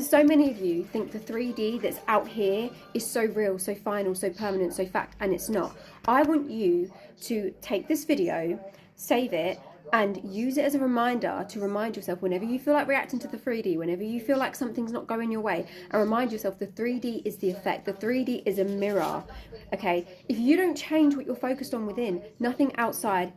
So many of you think the 3D that's out here is so real, so final, so permanent, so fact, and it's not. I want you to take this video, save it, and use it as a reminder to remind yourself whenever you feel like reacting to the 3D, whenever you feel like something's not going your way, and remind yourself the 3D is the effect. The 3D is a mirror. Okay, if you don't change what you're focused on within, nothing outside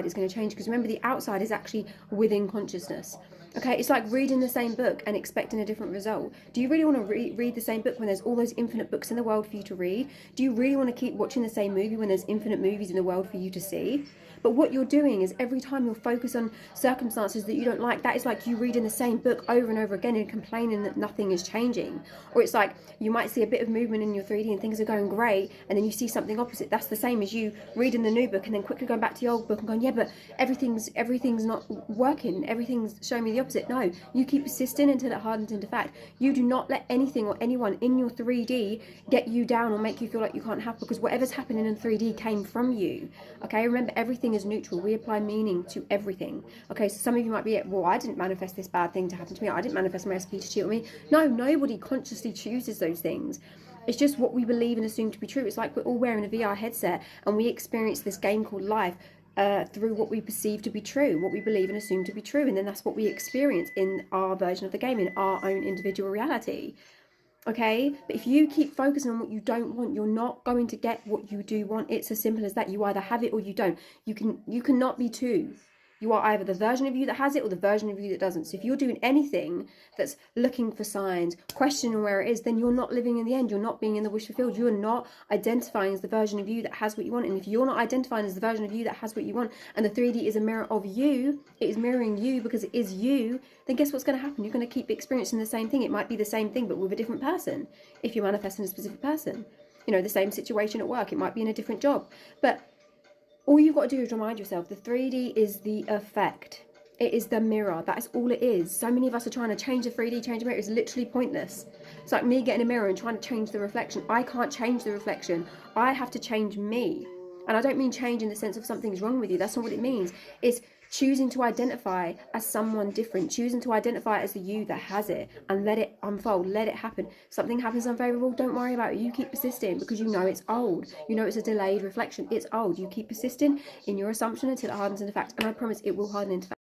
is going to change, because remember, the outside is actually within consciousness. Okay, it's like reading the same book and expecting a different result. Do you really want to read the same book when there's all those infinite books in the world for you to read? Do you really want to keep watching the same movie when there's infinite movies in the world for you to see? But what you're doing is every time you're focused on circumstances that you don't like, that is like you reading the same book over and over again and complaining that nothing is changing. Or it's like you might see a bit of movement in your 3D and things are going great, and then you see something opposite. That's the same as you reading the new book and then quickly going back to the old book and going, yeah, but everything's not working. Everything's showing me the opposite. No, you keep persisting until it hardens into fact. You do not let anything or anyone in your 3D get you down or make you feel like you can't have, because whatever's happening in 3D came from you. Okay, remember, everything is neutral. We apply meaning to everything. Okay, so some of you might be, well, I didn't manifest this bad thing to happen to me. I didn't manifest my SP to cheat on me. No, nobody consciously chooses those things. It's just what we believe and assume to be true. It's like we're all wearing a VR headset and we experience this game called life through what we perceive to be true, what we believe and assume to be true, and then that's what we experience in our version of the game, in our own individual reality. Okay, but if you keep focusing on what you don't want, you're not going to get what you do want. It's as simple as that. You either have it or you don't. You cannot be two. You are either the version of you that has it or the version of you that doesn't. So if you're doing anything that's looking for signs, questioning where it is, then you're not living in the end. You're not being in the wish fulfilled. You are not identifying as the version of you that has what you want. And if you're not identifying as the version of you that has what you want, and the 3D is a mirror of you, it is mirroring you because it is you, then guess what's going to happen? You're going to keep experiencing the same thing. It might be the same thing, but with a different person. If you're manifesting a specific person, you know, the same situation at work, it might be in a different job. But all you've got to do is remind yourself the 3D is the effect. It is the mirror. That's all it is. So many of us are trying to change the 3D, change the mirror. It's literally pointless. It's like me getting a mirror and trying to change the reflection. I can't change the reflection. I have to change me. And I don't mean change in the sense of something's wrong with you. That's not what it means. It's choosing to identify as someone different, choosing to identify as the you that has it, and let it unfold, let it happen. Something happens unfavorable, don't worry about it. You keep persisting because you know it's old. You know it's a delayed reflection. It's old. You keep persisting in your assumption until it hardens into fact. And I promise it will harden into fact.